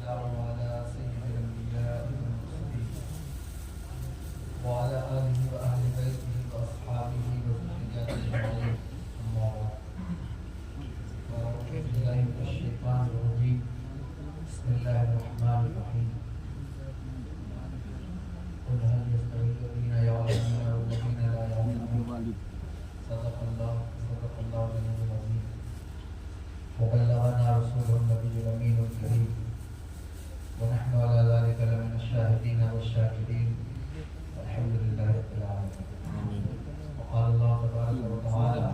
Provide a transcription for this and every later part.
والسلام على سيد الأنبياء والمرسلين وعلى آله وأهل بيته وأصحابه وذريته أجمعين أما بعد فأعوذ بالله من الشيطان الرجيم بسم الله الرحمن الرحيم قل هل يستوي الذين يعلمون والذين لا يعلمون صدق الله العلي العظيم وبلغنا رسوله النبي الأمين الكريم ونحن على ذلك لمن الشاهدين والشاكرين والحمد لله رب العالمين. وقال الله تبارك وتعالى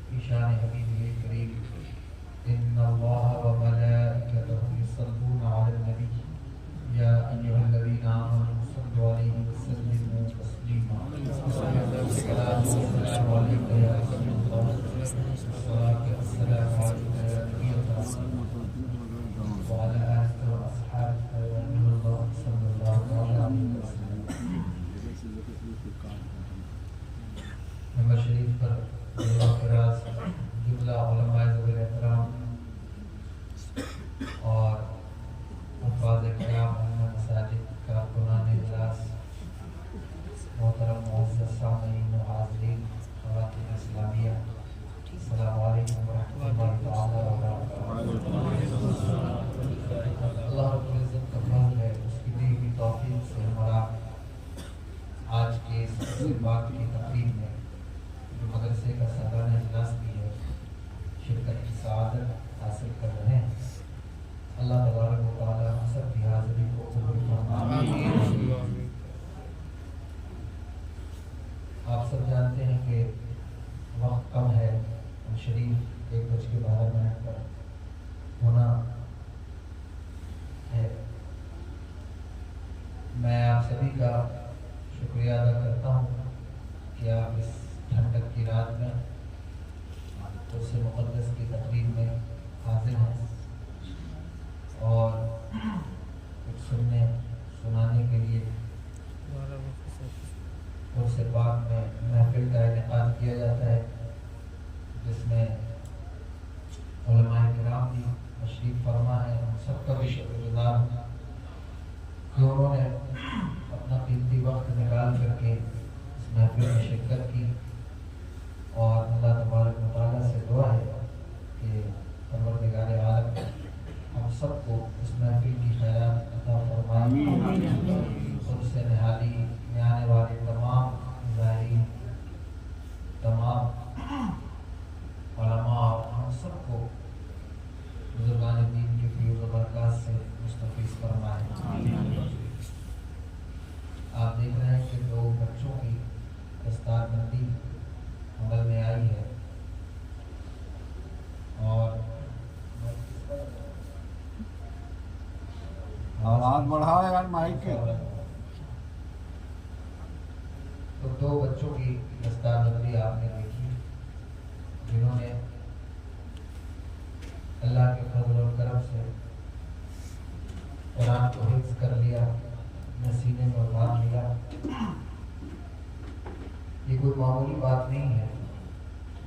في شان حبيبه الكريم إن الله وملائكته يصلون على النبي يا أيها الذين آمنوا صلوا عليه وسلموا تسليما. الصلاة والسلام عليك يا رسول الله والصلاة والسلام عليك يا نبي الله وعلى آلك وأصحابك يا نبي الله صلى الله عليه وسلم. نمبر شریف پر فراز جملہ علماء ذوی احترام اور حفاظ کرام مساجد کارکنان اجلاس، محترم معزز سامعین و حاضرین، خواتین اسلامیہ، السلام علیکم ورحمۃ اللہ تعالی وبرکاتہ۔ اللہ رب العزت کا فضل ہے، اس کی دی ہوئی توفیق سے ہمارا آج کے اس بات کی تقریب میں جو مدرسے کا سالانہ اجلاس بھی ہے شرکت کی سعادت حاصل کر رہے ہیں۔ اللہ تبارک و تعالی ہم سب کی حاضری کو قبول فرمائے۔ آپ سب جانتے ہیں کہ وقت کم ہے، شریف 1:12 پر ہونا ہے۔ میں آپ سبھی کا شکریہ ادا کرتا ہوں کہ آپ اس ٹھنڈک کی رات میں قدس مقدس کی تقریب میں حاضر ہیں اور کچھ سنانے کے لیے قدس پاک میں محفل کا انعقاد کیا جاتا ہے، جس میں علماء کرام بھی تشریف فرما ہے۔ ہم سب کا بھی شکر گزار ہوں کہ انہوں نے اپنا قیمتی وقت نکال کر کے اس محفل میں شرکت کی، اور اللہ تبارک و تعالیٰ سے دعا ہے کہ پروردگار عالم ہم سب کو اس محفل کی خیرات عطا فرمائے، اور اس سے نہالی میں آنے والے تمام ظاہرین، تمام علماء اور ہم سب کو بزرگان دین کے فیوز و برکات سے مستفیض فرمائے۔ آپ دیکھ رہے ہیں کہ 2 بچوں کی دستار بندی عمل میں آئی ہے، اور آواز بڑھاؤ یار مائک کے۔ تو 2 بچوں کی دستار بندی آپ نے دیکھی، جنہوں نے اللہ کے فضل و کرم سے قرآن کو حفظ کر لیا، اپنے سینے میں اتار لیا۔ یہ کوئی معمولی بات نہیں ہے،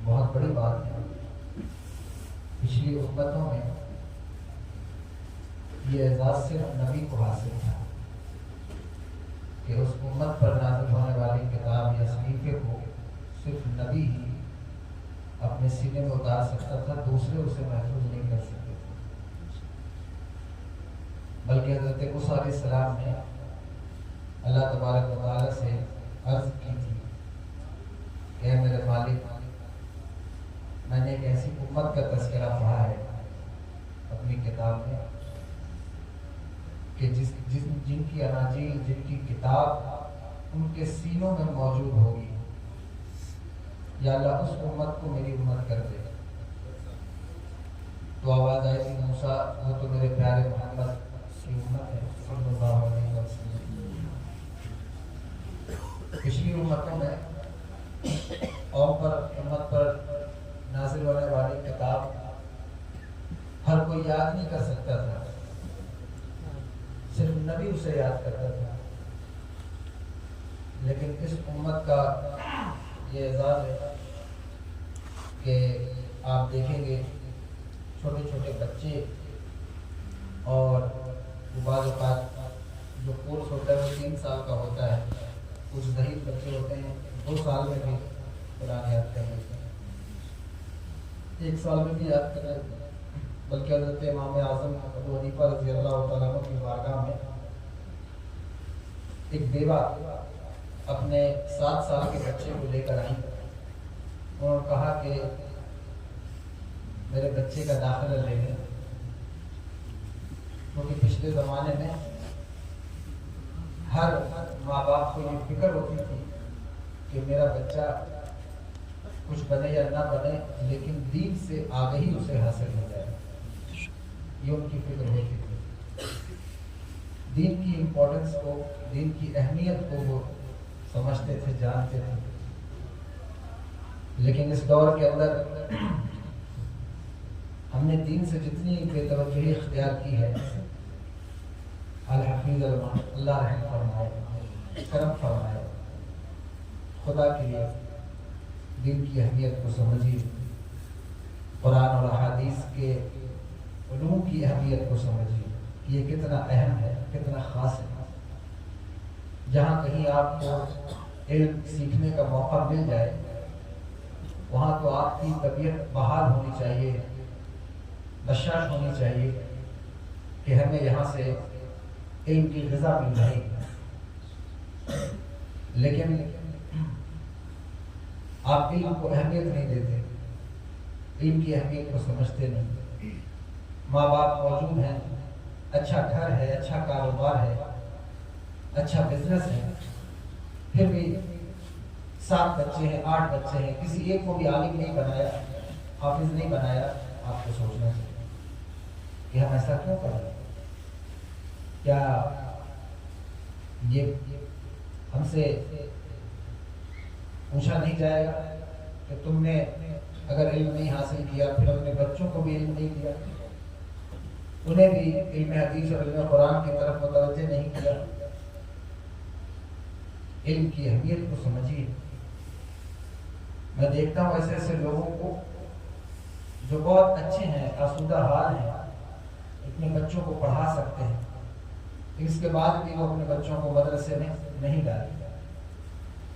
بہت بڑی بات ہے۔ پچھلی امتوں میں یہ اعزاز صرف نبی کو حاصل تھا کہ اس امت پر نازل ہونے والی کتاب یا صحیفے کو صرف نبی ہی اپنے سینے میں اتار سکتا تھا، دوسرے اسے محفوظ نہیں کر سکتے تھے۔ بلکہ حضرت موسیٰ علیہ السلام نے اللہ تبارک و تعالیٰ سے عرض کی تھی کہ اے میرے مالک، میں نے ایک ایسی امت کا تذکرہ پڑھا ہے اپنی کتاب میں کہ جن کی اناجیل، جن کی کتاب ان کے سینوں میں موجود ہوگی۔ یا اللہ اس امت کو میری امت کر دے۔ تو آواز آئی تھی، موسیٰ وہ تو میرے پیارے محمد کی امت ہے صلی اللہ علیہ وسلم۔ پچھلی امتوں میں قوم پر، امت پر نازل ہونے والی کتاب ہر کوئی یاد نہیں کر سکتا تھا، صرف نبی اسے یاد کرتا تھا۔ لیکن اس امت کا یہ اعزاز ہے کہ آپ دیکھیں گے چھوٹے چھوٹے بچے اور بعض اوقات جو کورس ہوتا ہے وہ 3 سال کا ہوتا ہے، کچھ ضعیف بچے ہوتے ہیں 2 سال میں بھی قرآن یاد کر لیتے ہیں، 1 سال میں بھی یاد کر لیتے ہیں۔ بلکہ حضرت امام اعظم ابو حنیفہ رضی اللہ تعالیٰ عنہ کی بارگاہ میں ایک بیوہ اپنے 7 سال کے بچے کو لے کر آئی، انہوں نے کہا کہ میرے بچے کا داخلہ لے لیں، کیونکہ پچھلے زمانے میں ہر ماں باپ کو یہ فکر ہوتی تھی کہ میرا بچہ کچھ بنے یا نہ بنے لیکن دین سے آگہی اسے حاصل ہو جائے، یہ ان کی فکر ہوتی تھی۔ دین کی امپورٹنس کو، دین کی اہمیت کو وہ سمجھتے تھے، جانتے تھے۔ لیکن اس دور کے اندر ہم نے دین سے جتنی بے توجہی اختیار کی ہے، الحفیظ اللہ رحم فرمائے، کرم فرمائے، خدا کے لیے دین کی اہمیت کو سمجھیے، قرآن اور احادیث کے علوم کی اہمیت کو سمجھیے کہ یہ کتنا اہم ہے، کتنا خاص ہے۔ جہاں کہیں آپ کو علم سیکھنے کا موقع مل جائے وہاں تو آپ کی طبیعت بحال ہونی چاہیے، بشاش ہونی چاہیے کہ ہمیں یہاں سے علم کی غذا مل رہی ہے۔ لیکن آپ علم کو اہمیت نہیں دیتے، علم کی اہمیت کو سمجھتے نہیں۔ ماں باپ موجود ہیں، اچھا گھر ہے، اچھا کاروبار ہے، اچھا بزنس ہے، پھر بھی 7 بچے ہیں، 8 بچے ہیں، کسی ایک کو بھی عالم نہیں بنایا، حافظ نہیں بنایا۔ آپ کو سوچنا چاہیے کہ ہم ایسا کیوں کر رہے ہیں؟ کیا یہ ہم سے پوچھا نہیں جائے گا کہ تم نے اگر علم نہیں حاصل کیا پھر اپنے بچوں کو بھی علم نہیں دیا، انہیں بھی علم حدیث اور علم قرآن کی طرف متوجہ نہیں کیا؟ علم کی اہمیت کو سمجھیے۔ میں دیکھتا ہوں ایسے ایسے لوگوں کو جو بہت اچھے ہیں، آسودہ حال ہیں، اپنے بچوں کو پڑھا سکتے ہیں، اس کے بعد بھی وہ اپنے بچوں کو مدرسے میں نہیں ڈالتے۔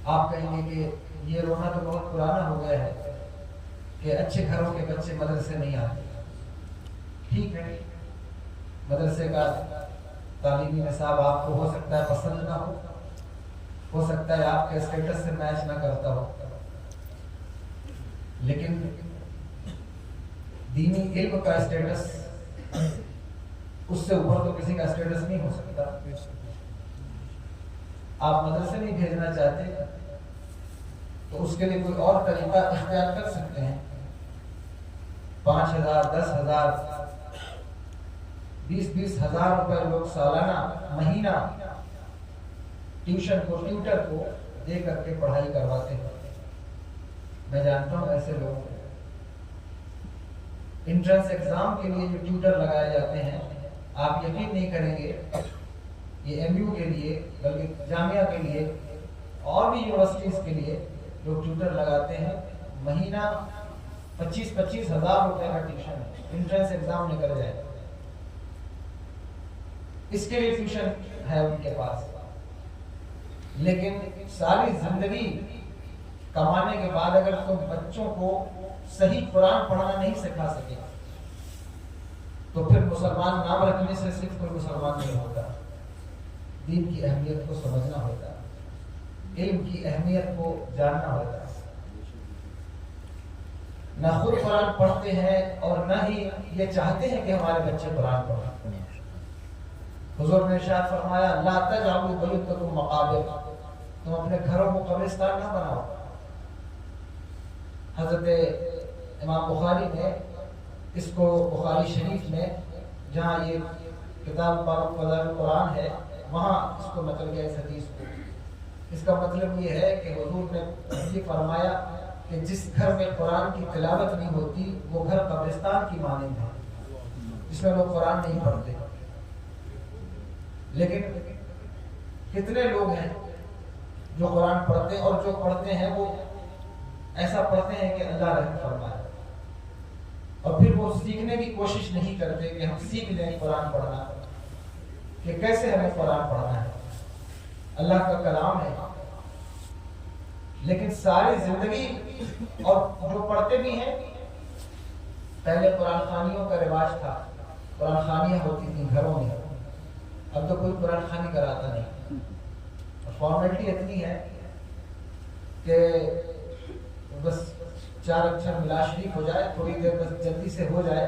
آپ کہیں گے کہ یہ رونا تو بہت پرانا ہو گیا ہے کہ اچھے گھروں کے بچے مدرسے نہیں آتے۔ ٹھیک ہے، مدرسے کا تعلیمی نصاب آپ کو ہو سکتا ہے پسند نہ ہو سکتا ہے آپ کے اسٹیٹس سے میچ نہ کرتا ہو، لیکن دینی علم کا اسٹیٹس اس سے اوپر تو کسی کا اسٹیٹس نہیں ہو سکتا۔ آپ مدرسے نہیں بھیجنا چاہتے تو اس کے لیے کوئی اور طریقہ اختیار کر سکتے ہیں۔ 5,000 10,000 20 ہزار روپے لوگ سالانہ، مہینہ ٹیوشن کو، ٹیوٹر کو دے کر کے پڑھائی کرواتے ہیں۔ میں جانتا ہوں ایسے لوگ۔ انٹرنس ایگزام کے لیے جو ٹیوٹر لگائے جاتے ہیں، آپ یقین نہیں کریں گے، یہ ایم یو کے لیے بلکہ جامعہ کے لیے اور بھی یونیورسٹیز کے لیے لوگ ٹیوٹر لگاتے ہیں، مہینہ 25 ہزار روپے کا ٹیوشن ہے، انٹرنس ایگزام نکل جائے اس کے لیے ٹیوشن ہے ان کے پاس۔ لیکن ساری زندگی کمانے کے بعد اگر تم بچوں کو صحیح قرآن پڑھنا نہیں سکھا سکے تو پھر مسلمان نام رکھنے سے صرف کوئی مسلمان نہیں ہوتا۔ دین کی اہمیت کو سمجھنا ہوتا ہے، علم کی اہمیت کو جاننا ہوتا ہے۔ نہ خود قرآن پڑھتے ہیں اور نہ ہی یہ چاہتے ہیں کہ ہمارے بچے قرآن پڑھیں۔ حضور نے ارشاد فرمایا لا تجعلوا بیوتکم مقابر، تم اپنے گھروں کو قبرستان نہ بناؤ۔ حضرت امام بخاری نے اس کو بخاری شریف میں جہاں یہ کتاب باب فضائل القرآن ہے وہاں اس کو نقل کیا اس حدیث کو۔ اس کا مطلب یہ ہے کہ حضور نے یہ فرمایا کہ جس گھر میں قرآن کی تلاوت نہیں ہوتی وہ گھر قبرستان کی مانند ہے، جس میں لوگ قرآن نہیں پڑھتے۔ لیکن کتنے لوگ ہیں جو قرآن پڑھتے ہیں اور جو پڑھتے ہیں وہ ایسا پڑھتے ہیں کہ اللہ رحم فرمائے، اور پھر وہ سیکھنے کی کوشش نہیں کرتے کہ ہم سیکھ لیں قرآن پڑھنا۔ کہ کیسے ہمیں قرآن پڑھنا ہے. اللہ کا کلام ہے، لیکن ساری زندگی اور جو پڑھتے بھی ہیں، پہلے قرآن خوانیوں کا رواج تھا، قرآن خوانیاں ہوتی تھیں گھروں میں. اب تو کوئی قرآن خوانی کراتا نہیں. فارمیلٹی اتنی ہے کہ بس 4 اکشر ملا شریف ہو جائے، تھوڑی دیر بس جلدی سے ہو جائے،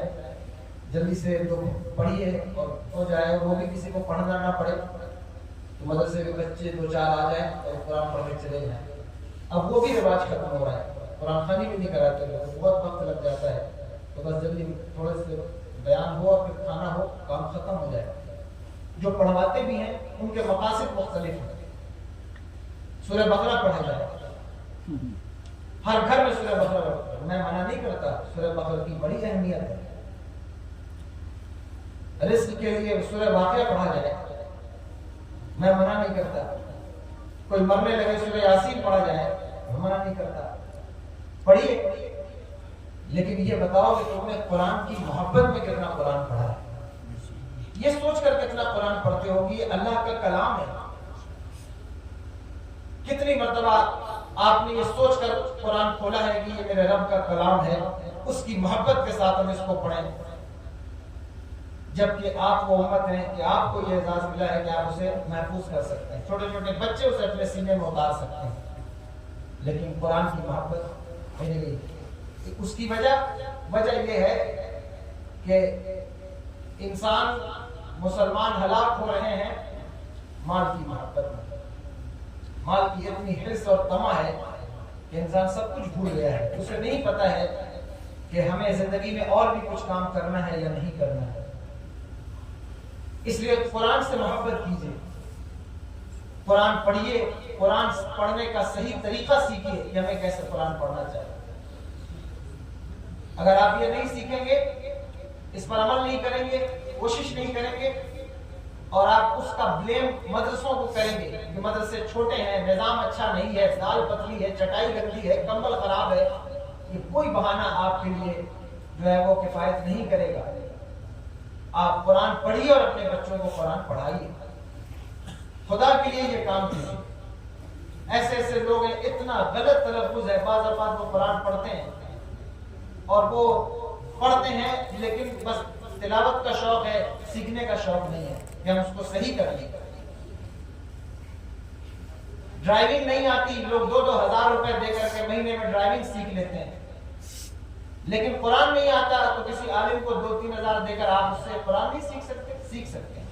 جلدی سے تو پڑھیے اور ہو جائے، اور وہ بھی کسی کو پڑھنا نہ پڑے تو مدرسے کے بچے 2-4 آ جائیں اور قرآن پڑھ کے چلے جائیں. اب وہ بھی رواج ختم ہو رہا ہے. قرآن خوانی بھی نہیں کراتے لوگ، بہت وقت لگ جاتا ہے، تو بس جلدی تھوڑے سے بیان ہو اور پھر کھانا ہو، کام ختم ہو جائے. جو پڑھواتے بھی ہیں ان کے مقاصد مختلف ہیں. سورہ بقرہ پڑھا جائے، ہر گھر میں سورہ بقرہ پڑھا. میں منع نہیں کرتا، سورہ بقرہ کی بڑی اہمیت ہے. رزق کے لیے سورہ واقعہ پڑھا جائے، میں منع نہیں کرتا. کوئی مرنے لگے سورہ یاسین پڑھا جائے، میں منع نہیں کرتا. پڑھیے، لیکن یہ بتاؤ کہ تم نے قرآن کی محبت میں کتنا قرآن پڑھا ہے. یہ سوچ کر کتنا قرآن پڑھتے ہو کہ یہ اللہ کا کلام ہے. کتنی مرتبہ آپ نے یہ سوچ کر قرآن کھولا ہے کہ یہ میرے رب کا کلام ہے، اس کی محبت کے ساتھ ہم اس کو پڑھیں، جبکہ آپ وہ امت ہیں کہ آپ کو یہ اعزاز ملا ہے کہ آپ اسے محفوظ کر سکتے ہیں. چھوٹے چھوٹے بچے اسے اپنے سینے میں اتار سکتے ہیں، لیکن قرآن کی محبت مل گئی. اس کی وجہ یہ ہے کہ انسان مسلمان ہلاک ہو رہے ہیں مال کی محبت میں. مال کی اتنی حرص اور طمع ہے کہ انسان سب کچھ بھول گیا ہے. اسے نہیں پتا ہے کہ ہمیں زندگی میں اور بھی کچھ کام کرنا ہے یا نہیں کرنا ہے. اس لیے قرآن سے محبت کیجیے، قرآن پڑھیے، قرآن پڑھنے کا صحیح طریقہ سیکھیے کہ ہمیں کیسے قرآن پڑھنا چاہیے. اگر آپ یہ نہیں سیکھیں گے، اس پر عمل نہیں کریں گے، کوشش نہیں کریں گے، اور آپ اس کا بلیم مدرسوں کو کریں گے کہ مدرسے چھوٹے ہیں، نظام اچھا نہیں ہے، دال پتلی ہے، چٹائی گندی ہے، کمبل خراب ہے، یہ کوئی بہانہ آپ کے لیے جو ہے وہ کفایت نہیں کرے گا. آپ قرآن پڑھیے اور اپنے بچوں کو قرآن پڑھائیے. خدا کے لیے یہ کام کیجیے. ایسے ایسے لوگ ہیں، اتنا غلط تلفظ ہے، بعض اوقات وہ قرآن پڑھتے ہیں اور وہ پڑھتے ہیں لیکن بس تلاوت کا شوق ہے، سیکھنے کا شوق نہیں ہے کہ ہم اس کو صحیح کر لیں. ڈرائیونگ نہیں آتی، لوگ 2-2 ہزار روپے دے کر کے مہینے میں ڈرائیونگ سیکھ لیتے ہیں، لیکن قرآن نہیں آتا تو کسی عالم کو 2-3 ہزار دے کر آپ اس سے قرآن نہیں سیکھ سکتے ہیں.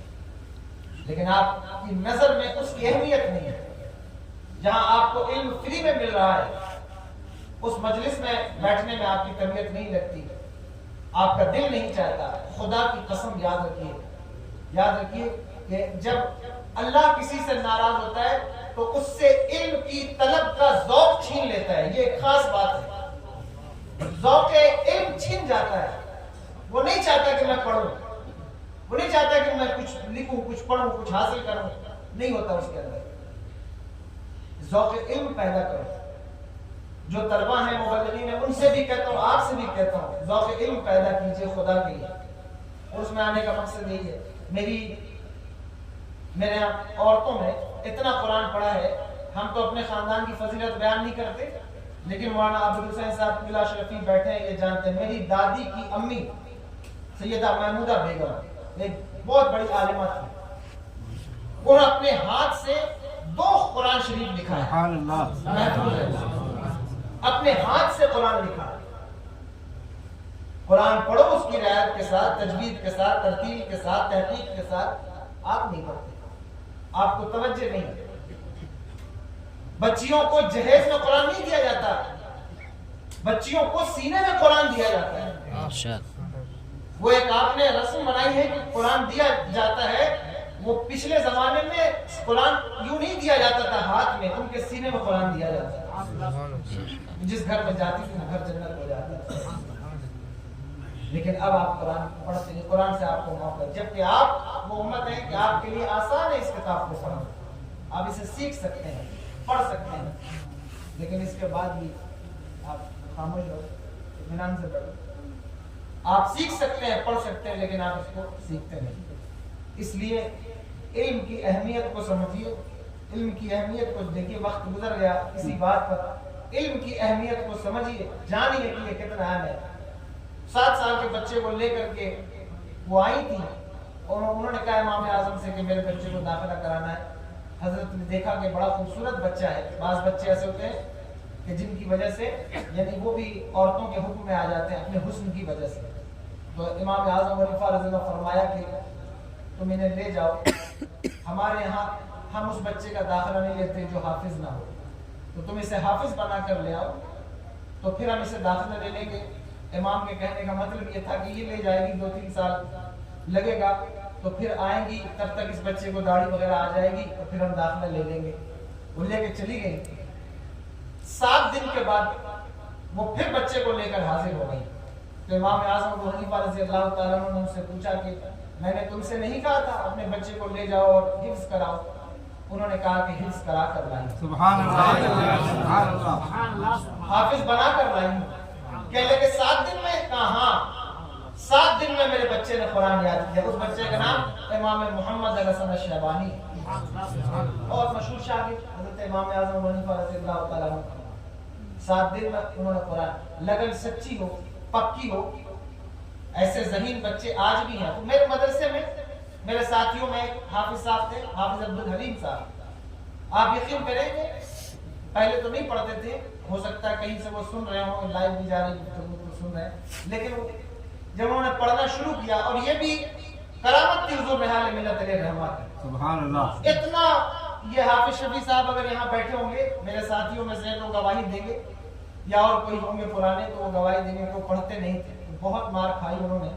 لیکن آپ کی نظر میں اس کی اہمیت نہیں ہے. جہاں آپ کو علم فری میں مل رہا ہے، اس مجلس میں بیٹھنے میں آپ کی طبیعت نہیں لگتی، آپ کا دل نہیں چاہتا. خدا کی قسم یاد رکھیے کہ جب اللہ کسی سے ناراض ہوتا ہے تو اس سے علم کی طلب کا ذوق چھین لیتا ہے. یہ ایک خاص بات ہے، ذوق علم چھین جاتا ہے. وہ نہیں چاہتا کہ میں پڑھوں، وہ نہیں چاہتا کہ میں کچھ لکھوں، کچھ پڑھوں، کچھ حاصل کروں. نہیں ہوتا اس کے اندر. ذوق علم پیدا کرو. جو طلبہ ہیں، مبلغین ہیں، ان سے بھی کہتا ہوں، آپ سے بھی کہتا ہوں، ذوق علم پیدا کیجئے خدا کے لیے. اور اس میں آنے کا مقصد یہی ہے. میرے عورتوں میں اتنا قرآن پڑھا ہے، ہم تو اپنے خاندان کی فضیلت بیان نہیں کرتے، لیکن مولانا عبدالحسین صاحب قلعہ شریفی بیٹھے ہیں، یہ جانتے ہیں. میری دادی کی امی سیدہ محمودہ بیگم ایک بہت بڑی عالمہ تھی. انہوں نے اپنے ہاتھ سے 2 قرآن شریف لکھا ہے. سبحان اللہ. اپنے ہاتھ سے قرآن لکھا. قرآن پڑھو اس کی رعایت کے ساتھ، تجوید کے ساتھ، ترتیل کے ساتھ، تحقیق کے ساتھ. آپ نہیں پڑھتے، آپ کو توجہ نہیں. بچیوں کو جہیز میں قرآن نہیں دیا جاتا، بچیوں کو سینے میں قرآن دیا جاتا ہے. وہ ایک آپ نے رسم بنائی ہے کہ قرآن دیا جاتا ہے. وہ پچھلے زمانے میں قرآن یوں نہیں دیا جاتا تھا ہاتھ میں، ان کے سینے میں قرآن دیا جاتا ہے. جس گھر میں جاتی تھی وہ گھر جنت ہو جاتا ہے. لیکن اب آپ قرآن پڑھتے ہیں، قرآن سے آپ کو موقع، جبکہ آپ وہ امت ہے کہ آپ کے لیے آسان ہے اس کتاب کو پڑھنا. آپ اسے سیکھ سکتے ہیں، پڑھ سکتے ہیں، لیکن اس کے بعد بھی آپ خاموش ہو، اطمینان سے پڑھو. آپ سیکھ سکتے ہیں، پڑھ سکتے ہیں، لیکن آپ اس کو سیکھتے نہیں. اس لیے علم کی اہمیت کو سمجھیے، علم کی اہمیت کو دیکھیے، وقت گزر گیا اسی بات پر، علم کی اہمیت کو سمجھیے، جانیے کہ یہ کتنا اہم ہے۔ 7 سال کے بچے کو لے کر کے وہ آئی تھی اور انہوں نے کہا امام اعظم سے کہ میرے بچے کو داخلہ کرانا ہے۔ حضرت نے دیکھا کہ بڑا خوبصورت بچہ ہے، بعض بچے ایسے ہوتے ہیں کہ جن کی وجہ سے یعنی وہ بھی عورتوں کے حکم میں آ جاتے ہیں اپنے حسن کی وجہ سے، تو امام اعظم خلیفہ رضی اللہ فرمایا کہ تم انہیں لے جاؤ، ہمارے یہاں ہم اس بچے کا داخلہ نہیں لیتے جو حافظ نہ ہو، تو تم اسے حافظ بنا کر لے آؤ تو پھر ہم اسے داخلہ لے لیں گے۔ امام کے کہنے کا مطلب یہ تھا کہ یہ لے جائے گی، 2-3 سال لگے گا، تو پھر آئیں گی، تب تک اس بچے کو داڑھی وغیرہ آ جائے گی تو پھر ہم داخلہ لے لیں گے۔ وہ لے کے چلی گئی۔ 7 دن کے بعد وہ پھر بچے کو لے کر حاضر ہو گئی، تو امام اعظم ابو حنیفہ رضی اللہ تعالیٰ عنہ نے ان سے پوچھا کہ میں نے تم سے نہیں کہا تھا اپنے بچے کو لے جاؤ اور حفظ کراؤ؟ انہوں نے کہا کہ حفظ کرا کر لائی، سبحان اللہ، حافظ بنا کر لائی ہوں۔ کہنے لگے 7 دن میں؟ کہا ہاں، 7 دن میں میرے بچے نے قرآن یاد کیا۔ اس بچے کا نام امام محمد الحسن الشیبانی، اور مشہور شاگرد حضرت امام اعظم ابو حنیفہ رضی اللہ تعالیٰ عنہ۔ 7 دن میں انہوں نے قرآن، لگن سچی ہو، پکی ہو، ایسے ذہین بچے آج بھی ہیں۔ میرے مدرسے میں میرے ساتھیوں میں حافظ صاحب تھے، حافظ عبدالحلیم صاحب، آپ یقین کریں گے پہلے تو نہیں پڑھتے تھے، ہو سکتا ہے کہیں سے وہ سن رہے ہوں، لائیو بھی جا رہی گفتگو سن رہے ہیں، لیکن جب انہوں نے پڑھنا شروع کیا، اور یہ بھی کرامت تھی حضور نہال ملت علیہ رحمت، سبحان اللہ، اتنا یہ حافظ شفیع صاحب اگر یہاں بیٹھے ہوں گے میرے ساتھیوں میں سے تو گواہی دیں گے، یا اور کوئی ہوں گے پرانے تو وہ گواہی دیں گے کہ وہ پڑھتے نہیں تھے، بہت مار کھائی انہوں نے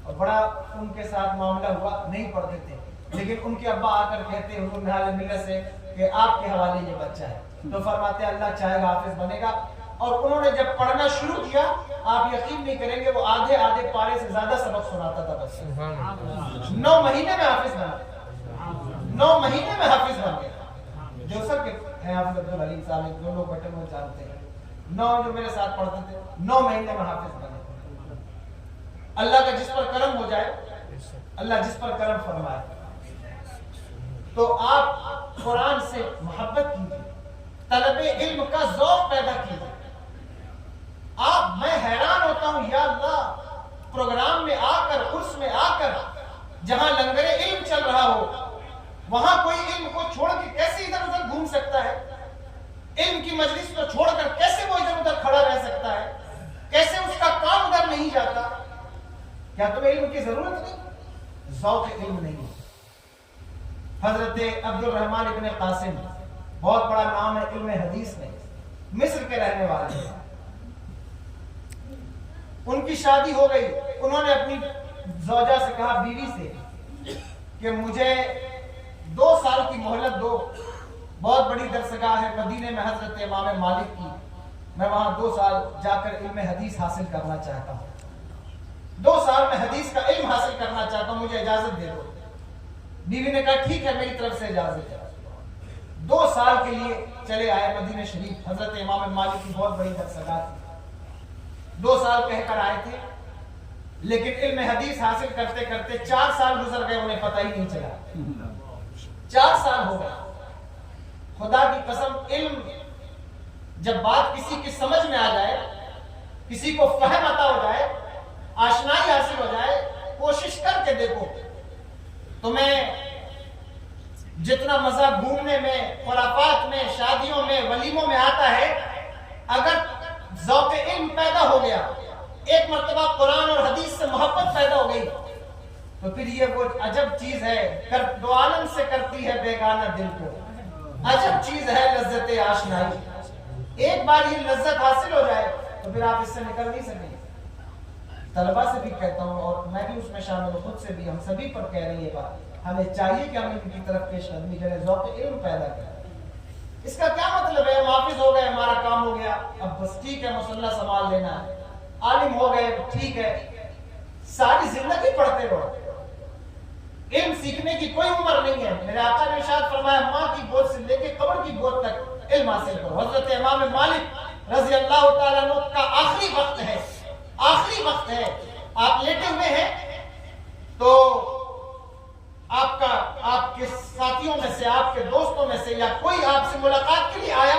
اور بڑا ان کے ساتھ معاملہ ہوا، نہیں پڑھتے تھے، لیکن ان کے ابا آ کر کہتے حضور نہال ملت سے کہ آپ کے حوالے یہ بچہ ہے، تو فرماتے اللہ چاہے گا حافظ بنے گا۔ اور انہوں نے جب پڑھنا شروع کیا، آپ یقین نہیں کریں گے وہ آدھے پارے سے زیادہ سبق سناتا تھا بچہ۔ 9 مہینے میں حافظ بنا، 9 مہینے میں حافظ بن گیا۔ جو سب کے ہیں حافظ عبدالحلیم صاحب، جو لوگ بیٹھے ہوئے جانتے ہیں، 9 جو میرے ساتھ پڑھتے تھے 9 مہینے میں حافظ بنے۔ اللہ کا جس پر کرم ہو جائے، اللہ جس پر کرم فرمائے، تو آپ قرآن سے محبت کیجیے، طلب علم کا ذوق پیدا کیجیے۔ میں حیران ہوتا ہوں یا اللہ، پروگرام میں آ کر، عرس میں آ کر، جہاں لنگر علم چل رہا ہو، وہاں کوئی علم کو چھوڑ کے کیسے ادھر ادھر گھوم سکتا ہے؟ علم کی مجلس کو چھوڑ کر کیسے وہ ادھر ادھر کھڑا رہ سکتا ہے؟ کیسے اس کا کام ادھر نہیں جاتا؟ کیا تمہیں علم کی ضرورت نہیں؟ ذوق علم نہیں۔ حضرت عبد الرحمن ابن قاسم، بہت بڑا نام ہے علم حدیث میں، مصر کے رہنے والے ہیں۔ ان کی شادی ہو گئی، انہوں نے اپنی زوجہ سے کہا، بیوی سے، کہ مجھے 2 سال کی مہلت دو، بہت بڑی درسگاہ ہے مدینے میں حضرت امام مالک کی، میں وہاں 2 سال جا کر علم حدیث حاصل کرنا چاہتا ہوں، 2 سال میں حدیث کا علم حاصل کرنا چاہتا ہوں، مجھے اجازت دے دو۔ بیوی نے کہا ٹھیک ہے، میری طرف سے اجازت ہے۔ 2 سال کے لیے چلے آئے مدینہ شریف، حضرت امام مالک کی بہت بڑی درسگاہ تھی، 2 سال کہہ کر آئے تھے، لیکن علم حدیث حاصل کرتے کرتے 4 سال گزر گئے، انہیں پتہ ہی نہیں چلا، 4 سال ہو گئے۔ خدا کی قسم، علم جب بات کسی کی سمجھ میں آ جائے، کسی کو فہم عطا ہو جائے، آشنائی حاصل ہو جائے، کوشش کر کے دیکھو، تمہیں جتنا مزہ گھومنے میں، خرافات میں، شادیوں میں، ولیموں میں آتا ہے، اگر ذوق علم پیدا ہو گیا، ایک مرتبہ قرآن اور حدیث سے محبت پیدا ہو گئی، تو پھر یہ وہ عجب چیز ہے، دو عالم سے کرتی ہے بیگانہ دل کو، عجب چیز ہے لذت آشنائی۔ ایک بار یہ لذت حاصل ہو جائے تو پھر آپ اس سے نکل نہیں سکیں۔ طلبہ سے بھی کہتا ہوں، اور میں بھی اس میں شامل ہوں، خود سے بھی، ہم سبھی پر کہہ رہی ہے بات، ہمیں چاہیے کہ ہم ان کی طرف پیش قدمی کریں، ذوق علم پیدا کریں۔ اس کا کیا مطلب ہے؟ ہم حافظ ہو گئے، ہمارا کام ہو گیا، اب بس ٹھیک ہے، مصلہ سنبھال لینا ہے، عالم ہو گئے، ٹھیک ہے، ساری زندگی پڑھتے رہو۔ علم سیکھنے کی کوئی عمر نہیں ہے۔ میرے آقا نے ارشاد فرمایا، ماں کی گود سے لے کے قبر کی گود تک علم حاصل کرو۔ حضرت امام مالک رضی اللہ تعالیٰ عنہ کا آخری وقت ہے، آخری وقت ہے، آپ لیٹے ہوئے ہیں تو آپ کے سے آپ کے دوستوں میں سے یا کوئی آپ سے ملاقات کے لیے آیا,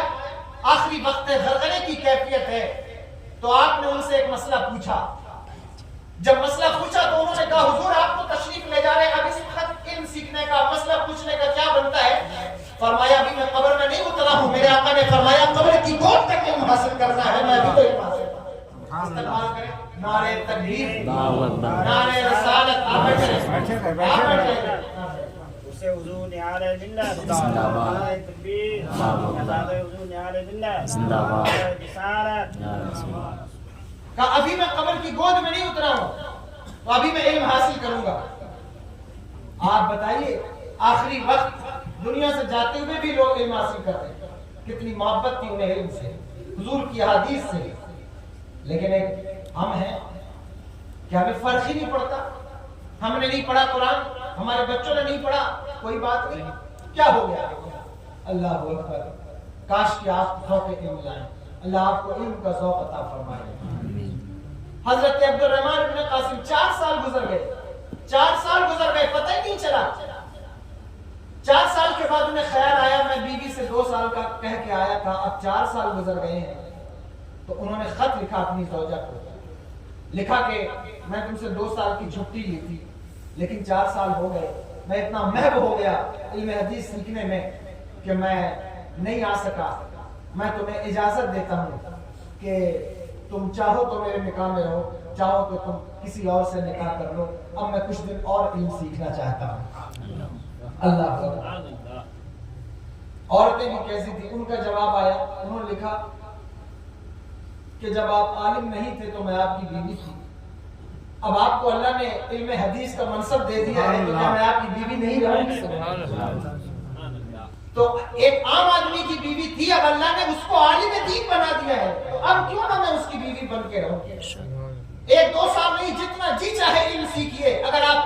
آخری وقت غرغرے کی کیفیت ہے, تو آپ نے ان سے ایک مسئلہ پوچھا. جب مسئلہ پوچھا تو انہوں نے کہا حضور آپ کو تشریف لے جا رہے ہیں, اب اس وقت علم سیکھنے کا مسئلہ پوچھنے کا کیا بنتا ہے؟ فرمایا ابھی میں قبر میں نہیں اترا ہوں. میرے آقا نے فرمایا قبر کی گود تک علم حاصل کرنا ہے, میں بھی تو علم حاصل کرنا ہے. استعمال کریں نعرہ تکبیر, نعرہ رسالت. آپ بیٹھے اسے حضور نعرہ باللہ زندہ باد, نعرہ تکبیر نعرہ حضور نعرہ باللہ زندہ باد, نعرہ رسالت کہا ابھی میں قبر کی گود میں نہیں اترا ہوں, تو ابھی میں علم حاصل کروں گا. آپ بتائیے آخری وقت دنیا سے جاتے ہوئے بھی لوگ علم حاصل کرتے ہیں, کتنی محبت تھی انہیں علم سے, حضور کی احادیث سے. لیکن ایک ہم ہیں کہ ہمیں فرق ہی نہیں پڑتا. ہم نے نہیں پڑھا قرآن, ہمارے بچوں نے نہیں پڑھا, کوئی بات نہیں, کیا ہو گیا؟ اللہ اکبر, کاش کہ آپ ذوق علم لائیں. اللہ آپ کو علم کا ذوق عطا فرمائے. حضرت عبد الرحمن ابن قاسم 4 سال گزر گئے, 4 سال گزر گئے, پتہ ہی نہیں چلا. 4 سال کے بعد انہیں خیال آیا میں بیوی سے 2 سال کا کہہ کے آیا تھا, اب 4 سال گزر گئے ہیں. تو انہوں نے خط لکھا اپنی زوجہ کو, لکھا کہ میں تم سے 2 سال کی چھٹی لی تھی, لیکن 4 سال ہو گئے, میں اتنا محو ہو گیا علم حدیث سیکھنے میں کہ میں نہیں آ سکا. میں تمہیں اجازت دیتا ہوں کہ تم چاہو تو میرے نکاح میں رہو, چاہو تو تم کسی اور سے نکاح کر لو, اب میں کچھ دن اور علم سیکھنا چاہتا ہوں. اللہ. عورتیں بھی کیسی تھی, ان کا جواب آیا, انہوں نے لکھا کہ جب آپ عالم نہیں تھے تو میں آپ کی بیوی تھی, اب آپ کو اللہ نے علم حدیث کا منصب دے دیا ہے تو کیا میں آپ کی بیوی نہیں رہوں گی؟ تو ایک عام آدمی کی بیوی تھی, اب اللہ نے اس کو عالم دین بنا دیا ہے, تو اب کیوں نہ میں اس کی بیوی بن کے رہوں. 1-2 سال نہیں, جتنا جی چاہے علم سیکھیے. اگر آپ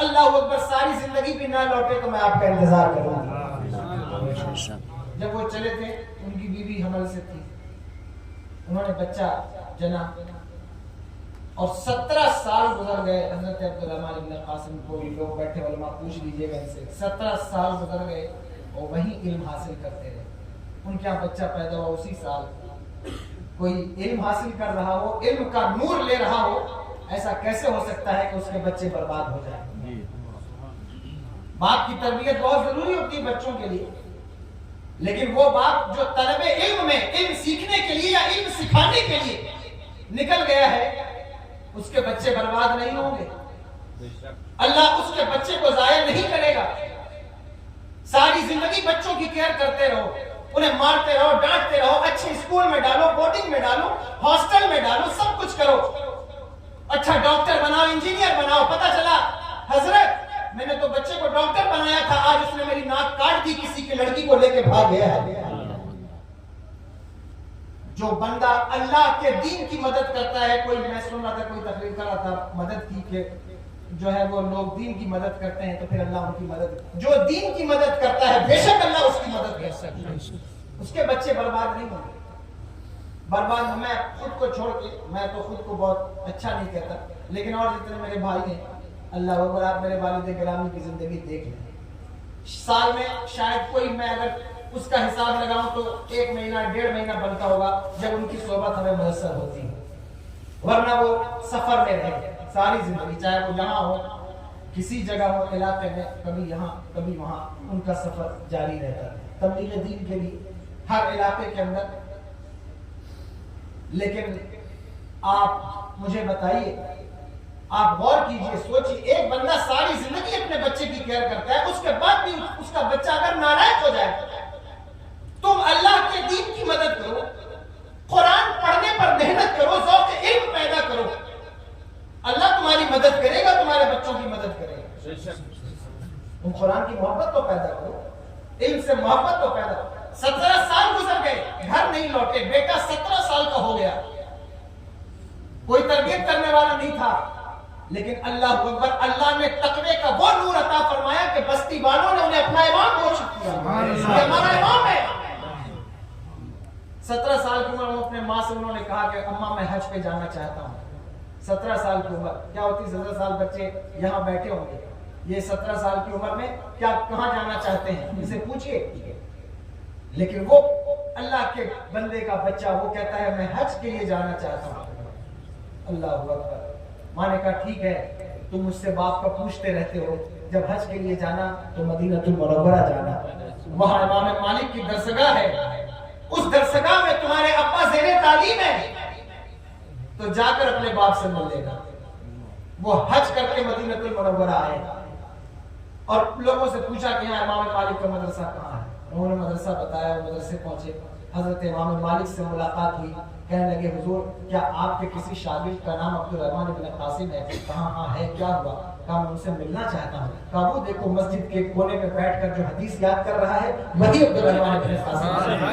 اللہ اکبر ساری زندگی بھی نہ لوٹے تو میں آپ کا انتظار کروں گا. جب وہ چلے تھے ان کی بیوی حمل سے تھی, انہوں نے بچہ جنا اور 17 سال گزر گئے. حضرت عبد الرحمن ابن قاسم کو بھی لوگ بیٹھے علماء پوچھ لیجئے گا ان سے, 17 سال گزر گئے اور وہی علم حاصل کرتے رہے. ان کے یہاں بچہ پیدا ہوا اسی سال, کوئی علم حاصل کر رہا ہو, علم کا نور لے رہا ہو, ایسا کیسے ہو سکتا ہے کہ اس کے بچے برباد ہو جائیں؟ باپ کی تربیت بہت ضروری ہوتی ہے بچوں کے لیے, لیکن وہ باپ جو طلب علم میں علم سیکھنے کے لیے یا علم سکھانے کے لیے نکل گیا ہے, اس کے بچے برباد نہیں ہوں گے. اللہ اس کے بچے کو ضائع نہیں کرے گا. ساری زندگی بچوں کی کیئر کرتے رہو, انہیں مارتے رہو, ڈانٹتے رہو, اچھے اسکول میں ڈالو, بورڈنگ میں ڈالو, ہاسٹل میں ڈالو, سب کچھ کرو, اچھا ڈاکٹر بناؤ, انجینئر بناؤ. پتہ چلا حضرت میں نے تو بچے کو ڈاکٹر بنایا تھا, آج اس نے میری ناک کاٹ دی, کسی کی لڑکی کو لے کے بھاگ گیا ہے. جو بندہ اللہ کے دین کی مدد کرتا ہے, کوئی میں سن رہا تھا, کوئی تقریر کر رہا تھا, مدد کی کہ جو ہے وہ لوگ دین کی مدد کرتے ہیں تو پھر اللہ ان کی مدد, جو دین کی مدد کرتا ہے بے شک اللہ اس کی مدد کر سکتا ہے. اس کے بچے برباد نہیں ہوں گے. برباد میں خود کو چھوڑ کے, میں تو خود کو بہت اچھا نہیں کہتا, لیکن اور جتنے میرے بھائی ہیں, اللہ اکبر, آپ میرے والد گرامی کی زندگی دیکھ لیں. سال میں شاید کوئی, میں اگر اس کا حساب لگاؤں تو 1 مہینہ 1.5 مہینہ بنتا ہوگا جب ان کی صحبت ہمیں میسر ہوتی ہے, ورنہ وہ سفر میں رہے ساری زندگی, چاہے وہ جہاں ہو, کسی جگہ ہو, علاقے میں, کبھی یہاں کبھی وہاں, ان کا سفر جاری رہتا ہے تبلیغ دین کے لیے ہر علاقے کے اندر. لیکن آپ مجھے بتائیے, آپ غور کیجئے, سوچئے, ایک بندہ ساری زندگی اپنے بچے کی کیئر کرتا ہے, اس کے بعد بھی اس کا بچہ اگر نالائق ہو جائے, تم اللہ کے دین کی مدد کرو, قرآن پڑھنے پر محنت کرو, ذوق علم پیدا کرو, اللہ تمہاری مدد کرے گا, تمہارے بچوں کی مدد کرے گا. تم قرآن کی محبت تو پیدا کرو, علم سے محبت تو پیدا کرو. 17 سال گزر گئے, گھر نہیں لوٹے, بیٹا 17 سال کا ہو گیا, کوئی تربیت کرنے والا نہیں تھا, لیکن اللہ اکبر, اللہ نے تقوی کا وہ نور عطا فرمایا کہ بستی والوں نے انہیں اپنا امام گھوشت کیا. یہ ہمارا امام ہے. 17 سال کی عمر میں اپنے ماں سے انہوں نے کہا کہ اماں میں حج پہ جانا چاہتا ہوں. 17 سال کی عمر کیا ہوتی, 17 سال بچے یہاں بیٹھے ہوں گے, یہ 17 سال کی عمر میں کیا کہاں جانا چاہتے ہیں اسے پوچھئے. لیکن وہ اللہ کے بندے کا بچہ وہ کہتا ہے میں حج کے لیے جانا چاہتا ہوں. اللہ اکبر. ماں نے کہا ٹھیک ہے تم مجھ سے باپ کا پوچھتے رہتے ہو, جب حج کے لیے جانا تو مدینہ المنورہ جانا, وہاں امام مالک کی درسگاہ ہے, اس درسگاہ میں تمہارے ابا زیر تعلیم ہے, تو جا کر اپنے باپ سے مل لے گا. وہ حج کر کے مدینہ المنورہ آئے اور لوگوں سے پوچھا کہ یہاں امام مالک کا مدرسہ کہاں ہے. انہوں نے مدرسہ بتایا, وہ مدرسے پہنچے, حضرت امام مالک سے ملاقات ہوئی. کہنے لگے حضور کیا آپ کے کسی شاگرد کا نام عبدالرحمن بن قاسم ہے؟ کہاں ہاں ہے, کیا ہوا؟ کہا میں ان سے ملنا چاہتا ہوں. کہا وہ دیکھو مسجد کے کونے میں بیٹھ کر جو حدیث یاد کر رہا ہے وہی عبدالرحمن بن قاسم.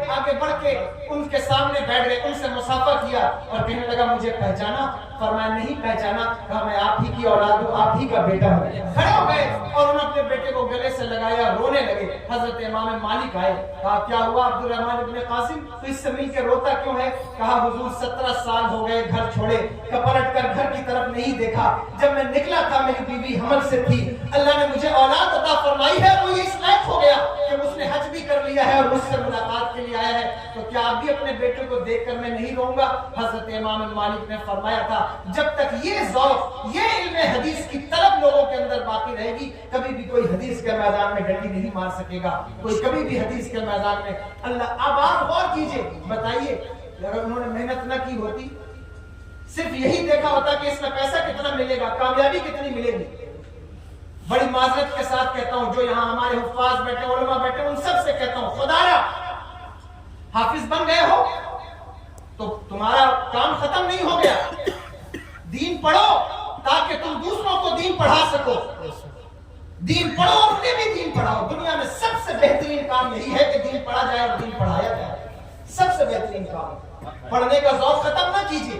آگے بڑھ کے ان کے سامنے بیٹھ گئے, ان سے مصافحہ کیا اور کہنے لگا مجھے پہچانا؟ فرمایا نہیں پہچانا. کہا میں آپ ہی کی اولاد ہوں, آپ ہی کا بیٹا ہوں. کھڑے ہو گئے اور انہوں نے اپنے بیٹے کو گلے سے لگایا, رونے لگے. حضرت امام مالک آئے, کہا کیا ہوا عبدالرحمن بن قاسم, تو اس سے مل کے روتا کیوں ہے؟ کہا حضور 17 سال ہو گئے گھر چھوڑے, پلٹ کر گھر کی طرف نہیں دیکھا. جب میں نکلا تھا میری بیوی حمل سے تھی, اللہ نے مجھے اولاد عطا فرمائی ہے, وہ اس لائق ہو گیا کہ اس نے حج بھی کر لیا ہے اور مجھ سے ملاقات کے لیے آیا ہے, تو کیا آپ بھی اپنے بیٹے کو دیکھ کر میں نہیں رہوں گا؟ حضرت امام مالک نے فرمایا تھا جب تک یہ ذوق, یہ علم حدیث کی طلب لوگوں کے اندر باقی رہے گی, کبھی بھی کوئی حدیث کے میدان میں ڈنڈی نہیں مار سکے گا کوئی, کبھی بھی حدیث کے میدان میں. اللہ اب آپ غور کیجئے, بتائیے اگر انہوں نے محنت نہ کی ہوتی, صرف یہی دیکھا ہوتا کہ اس میں پیسہ کتنا ملے گا, کامیابی کتنی ملے گی. بڑی معذرت کے ساتھ کہتا ہوں, جو یہاں ہمارے حفاظ بیٹھے, علماء بیٹھے, ان سب سے کہتا ہوں خدایا حافظ بن گئے ہو تو تمہارا کام ختم نہیں ہو گیا. دین پڑھو تاکہ تم دوسروں کو دین پڑھا سکو. دین پڑھو, اپنے بھی دین پڑھاؤ. دنیا میں سب سے بہترین کام یہی ہے کہ دین پڑھا جائے اور دین پڑھایا جائے. سب سے بہترین کام. پڑھنے کا ذوق ختم نہ کیجیے.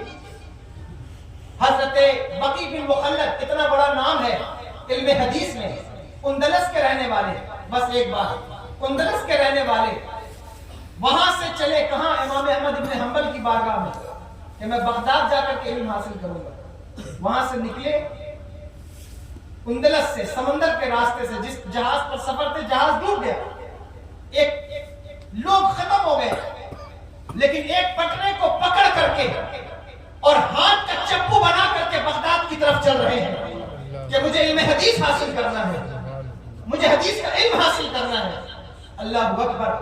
حضرت بقی بن مخلد اتنا بڑا نام ہے علم حدیث میں, اندلس کے رہنے والے. بس ایک بات, اندلس کے رہنے والے وہاں سے چلے کہاں؟ امام احمد ابن حنبل کی بارگاہ میں کہ میں بغداد جا کر علم حاصل کروں گا. وہاں سے نکلے اندلس سے, سمندر کے راستے سے, جس جہاز پر سفر تھے جہاز ڈوب گیا. ایک لوگ ختم ہو گئے, لیکن ایک پٹنے کو پکڑ کر کے اور ہاتھ کا چپو بنا کر کے بغداد کی طرف چل رہے ہیں کہ مجھے علم حدیث حاصل کرنا ہے, مجھے حدیث کا علم حاصل کرنا ہے. اللہ اکبر.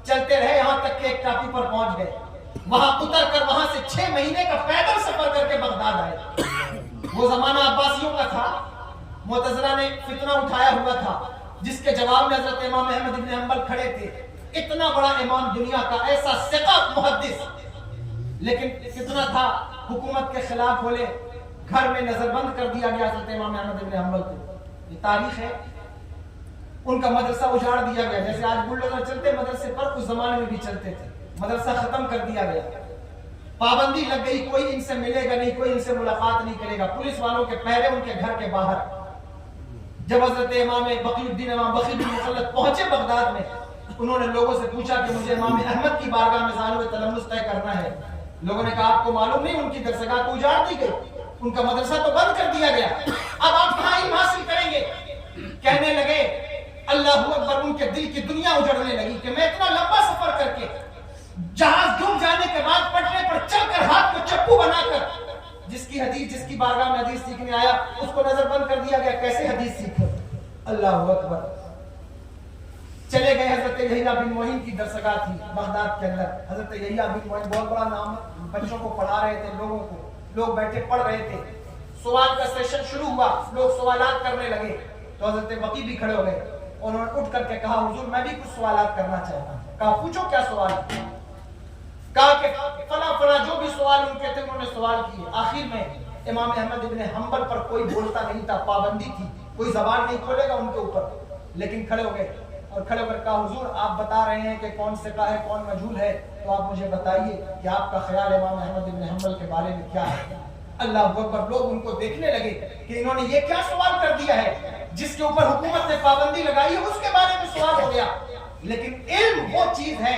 چلتے رہے یہاں تک کہ ایک ٹاپو پر پہنچ گئے. وہاں اتر کر وہاں سے 6 مہینے کا پیدل سفر کر کے بغداد آئے. وہ زمانہ عباسیوں کا تھا, معتزلہ نے فتنہ اٹھایا ہوا تھا, جس کے جواب میں حضرت امام احمد ابن حنبل کھڑے تھے. اتنا بڑا امام دنیا کا, ایسا ثقہ محدث, لیکن فتنہ تھا, حکومت کے خلاف بولے, گھر میں نظر بند کر دیا گیا حضرت امام احمد ابن حنبل کو. یہ تاریخ ہے. ان کا مدرسہ اجاڑ دیا گیا, جیسے آج بلڈوزر چلتے مدرسے پر, اس زمانے میں بھی چلتے تھے. مدرسہ ختم کر دیا گیا, پابندی لگ گئی, کوئی ان سے ملے گا نہیں, کوئی ان سے ملاقات نہیں کرے گا. پولیس والوں کے پہرے ان کے گھر کے باہر. جب حضرت امام بقی الدین امام بقی بن مخلد پہنچے بغداد میں, انہوں نے لوگوں سے پوچھا کہ مجھے امام احمد کی بارگاہ میں ظاہر تلمس طے کرنا ہے. لوگوں نے کہا آپ کو معلوم نہیں ان کی درسگاہ تو اجاڑ دی گئی, ان کا مدرسہ تو بند کر دیا گیا, اب آپ کہاں علم حاصل کریں گے؟ کہنے لگے اللہ اکبر. ان کے دل کی دنیا اجڑنے لگی کہ میں اتنا لمبا سفر کر کے, جہاز ڈوب جانے کے بعد پٹنے پر چل کر ہاتھ کو چپو بنا کر, جس کی حدیث, جس کی بارگاہ میں حدیث سیکھنے آیا, اس کو نظر بند کر دیا گیا, کیسے حدیث سیکھو؟ اللہ اکبر. چلے گئے. حضرت یحییٰ بن معین کی درسگاہ تھی بغداد کے اندر. حضرت یحییٰ بن معین بہت بڑا نام, بچوں کو پڑھا رہے تھے, لوگوں کو, لوگ بیٹھے پڑھ رہے تھے. سوال کا سیشن شروع ہوا, لوگ سوالات کرنے لگے, تو حضرت بقی بھی کھڑے ہو گئے. انہوں نے اٹھ کر کے کہا حضور میں بھی کچھ سوالات کرنا چاہتا ہوں. کہا پوچھو کیا سوال؟ کہا کہ فلاں فلاں جو بھی سوال ان کے تھے انہوں نے سوال کیے. آخر میں امام احمد ابن حنبل پر کوئی بولتا نہیں تھا, پابندی تھی, کوئی زبان نہیں کھولے گا ان کے اوپر, لیکن کھڑے ہو گئے اور کھڑے ہو کر کہا حضور آپ بتا رہے ہیں کہ کون ثقہ ہے کون مجہول ہے, تو آپ مجھے بتائیے کہ آپ کا خیال امام احمد ابن حنبل کے بارے میں کیا ہے. اللہ اکبر. لوگ ان کو دیکھنے لگے کہ انہوں نے یہ کیا سوال کر دیا ہے, جس کے اوپر حکومت نے پابندی لگائی ہے اس کے بارے میں سوال ہو گیا. لیکن علم وہ چیز ہے